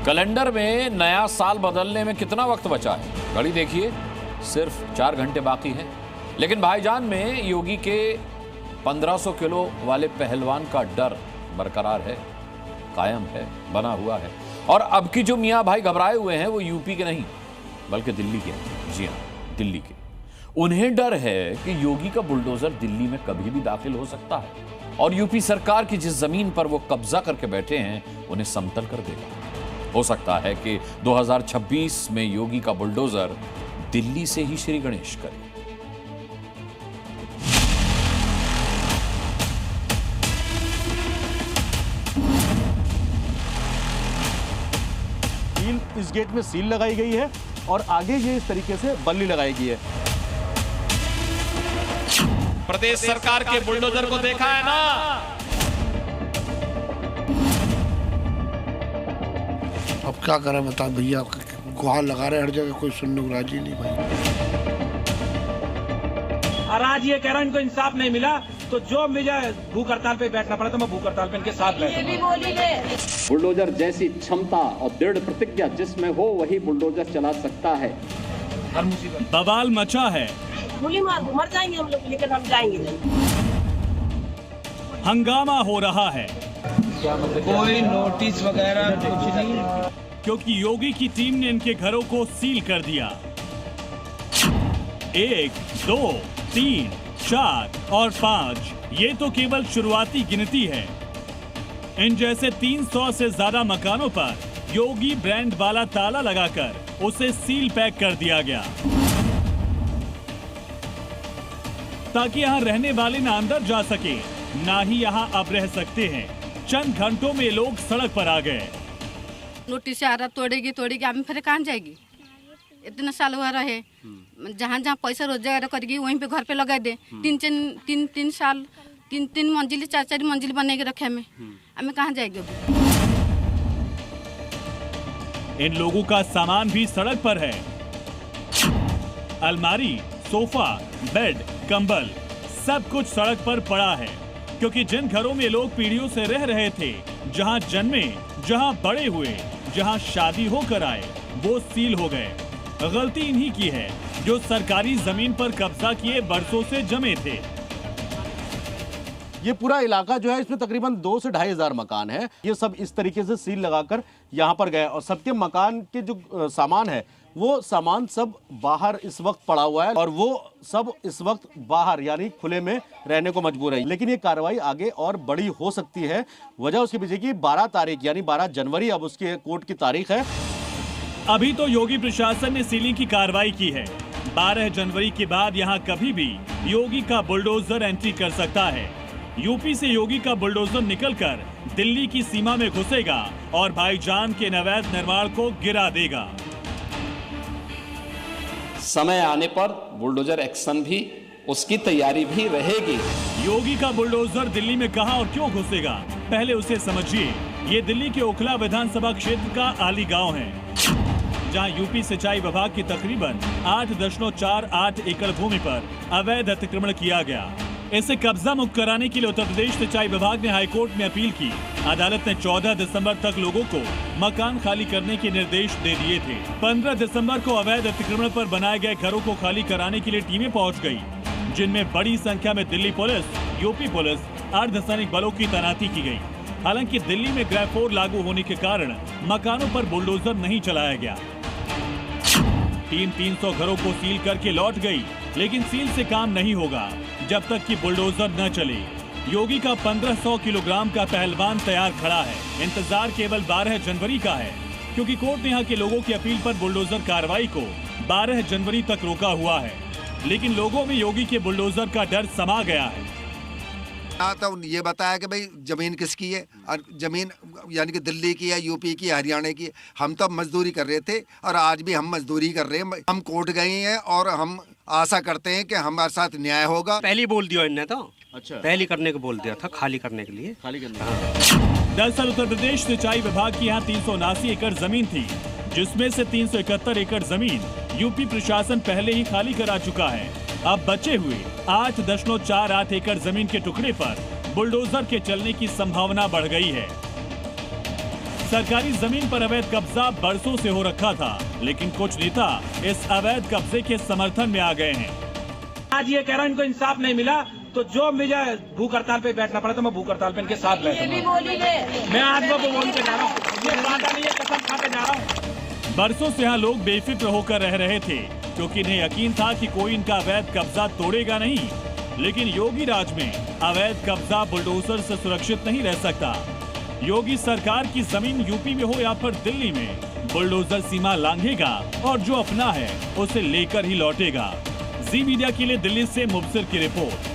Calendar में नया साल बदलने में कितना वक्त बचा है? घड़ी देखिए, सिर्फ 4 घंटे बाकी हैं। लेकिन भाईजान में योगी के 1500 किलो वाले पहलवान का डर बरकरार है, कायम है, बना हुआ है। और अब की जो मियां भाई घबराए हुए हैं वो यूपी के नहीं बल्कि दिल्ली के हैं। जी हां, दिल्ली के। उन्हें डर है कि योगी का बुलडोजर दिल्ली में कभी भी दाखिल हो सकता है और यूपी सरकार की जिस जमीन पर वो कब्जा करके बैठे हैं उन्हें समतल कर देगा। हो सकता है कि 2026 में योगी का बुलडोजर दिल्ली से ही श्री गणेश करे। इस गेट में सील लगाई गई है और आगे ये इस तरीके से बल्ली लगाई गई है। प्रदेश सरकार के बुलडोजर को देखा है ना? अब क्या करें बता भैया, गुहार लगा रहे हर जगह, कोई सुनने को राजी नहीं भाई। और आज ये कह रहा हूं इनको इंसाफ नहीं मिला तो जो मुझे भूख हड़ताल पे बैठना पड़ा तो मैं भूख हड़ताल पे इनके साथ बैठूंगा। बुलडोजर जैसी क्षमता और दृढ़ प्रतिज्ञा जिसमें हो वही बुलडोजर चला सकता है। बवाल मचा है, गोली मार मर जाएंगे हम लोग, लेकिन हम जाएंगे नहीं। हंगामा हो रहा है, कोई नोटिस वगैरह कुछ नहीं, क्योंकि योगी की टीम ने इनके घरों को सील कर दिया। 1, 2, 3, 4 और 5 ये तो केवल शुरुआती गिनती है। इन जैसे 300 से ज्यादा मकानों पर योगी ब्रांड वाला ताला लगाकर उसे सील पैक कर दिया गया ताकि यहाँ रहने वाले ना अंदर जा सके, ना ही यहाँ अब रह सकते हैं। चंद घंटों में लोग सड़क पर आ गए। नोटिस आ रहा, तोड़ेगी हम फिर कहाँ जाएगी? इतना साल हुआ रहे, जहाँ जहाँ पैसा रोजगार करेगी वहीं पे घर पे लगा दे। तीन साल 3 मंजिल 4 मंजिल बने के रखे हमें कहाँ जाएगी? इन लोगों का सामान भी सड़क पर है। अलमारी, सोफा, बेड, कंबल सब कुछ सड़क पर पड़ा है, क्योंकि जिन घरों में लोग पीढ़ियों से रह रहे थे, जहां जन्मे, जहां बड़े हुए, जहां शादी होकर आए, वो सील हो गए। गलती इन्हीं की है जो सरकारी जमीन पर कब्जा किए बरसों से जमे थे। ये पूरा इलाका जो है, इसमें तकरीबन 2 से 2.5 हजार मकान है। ये सब इस तरीके से सील लगाकर यहाँ पर गए और सबके मकान के जो सामान है वो सामान सब बाहर इस वक्त पड़ा हुआ है और वो सब इस वक्त बाहर यानी खुले में रहने को मजबूर है। लेकिन ये कार्रवाई आगे और बड़ी हो सकती है। वजह उसके पीछे की 12 तारीख यानी 12 जनवरी अब उसकी कोर्ट की तारीख है। अभी तो योगी प्रशासन ने सीलिंग की कार्रवाई की है। 12 जनवरी के बाद यहाँ कभी भी योगी का बुलडोजर एंट्री कर सकता है। यूपी से योगी का बुलडोजर निकलकर दिल्ली की सीमा में घुसेगा और भाईजान के अवैध निर्माण को गिरा देगा। समय आने पर बुलडोजर एक्शन भी, उसकी तैयारी भी रहेगी। योगी का बुलडोजर दिल्ली में कहां और क्यों घुसेगा, पहले उसे समझिए। ये दिल्ली के ओखला विधानसभा क्षेत्र का आली गांव है, जहां यूपी सिंचाई विभाग की तकरीबन 8.48 एकड़ भूमि पर अवैध अतिक्रमण किया गया। इसे कब्जा मुक्त कराने के लिए उत्तर प्रदेश सिंचाई विभाग ने हाईकोर्ट में अपील की। अदालत ने 14 दिसंबर तक लोगों को मकान खाली करने के निर्देश दे दिए थे। 15 दिसंबर को अवैध अतिक्रमण पर बनाए गए घरों को खाली कराने के लिए टीमें पहुंच गई, जिनमें बड़ी संख्या में दिल्ली पुलिस, यूपी पुलिस, अर्धसैनिक बलों की तैनाती की गई। हालांकि दिल्ली में ग्रेड 4 लागू होने के कारण मकानों पर बुलडोजर नहीं चलाया गया। टीम 300 घरों को सील करके लौट गई, लेकिन सील से काम नहीं होगा जब तक कि बुलडोजर न चले। योगी का 1500 किलोग्राम का पहलवान तैयार खड़ा है। इंतजार केवल 12 जनवरी का है, क्योंकि कोर्ट ने यहाँ के लोगों की अपील पर बुलडोजर कार्रवाई को 12 जनवरी तक रोका हुआ है। लेकिन लोगों में योगी के बुलडोजर का डर समा गया है। तो ये बताया कि भाई जमीन किसकी है, और जमीन यानी कि दिल्ली की है, यूपी की, हरियाणा की। हम तो मजदूरी कर रहे थे और आज भी हम मजदूरी कर रहे हैं। हम कोर्ट गए हैं और हम आशा करते हैं कि हमारे साथ न्याय होगा। पहले बोल दिया इन्हें तो, अच्छा पहले करने को बोल दिया था, खाली करने के लिए। दरअसल उत्तर प्रदेश सिंचाई विभाग की यहाँ 379 एकड़ जमीन थी, जिसमें से 371 एकड़ जमीन यूपी प्रशासन पहले ही खाली करा चुका है। अब बचे हुए 8.48 एकड़ जमीन के टुकड़े पर बुलडोजर के चलने की संभावना बढ़ गई है। सरकारी जमीन पर अवैध कब्जा बरसों से हो रखा था, लेकिन कुछ नेता इस अवैध कब्जे के समर्थन में आ गए हैं। आज ये कह रहा हूं इनको इंसाफ नहीं मिला तो जो मुझे भूख हड़ताल पे बैठना पड़ा तो मैं भूख हड़ताल पे इनके साथ बैठूंगा। मैं आज वो बोल के जा रहा हूँ, ये वादा नहीं है, कसम खा के जा रहा हूँ। बरसों से यहाँ लोग बेफिक्र होकर रह रहे थे क्योंकि इन्हें यकीन था कि कोई इनका अवैध कब्जा तोड़ेगा नहीं, लेकिन योगी राज में अवैध कब्जा बुलडोजर से सुरक्षित नहीं रह सकता। योगी सरकार की जमीन यूपी में हो या फिर दिल्ली में, बुलडोजर सीमा लांघेगा और जो अपना है उसे लेकर ही लौटेगा। जी मीडिया के लिए दिल्ली से मुबसिर की रिपोर्ट।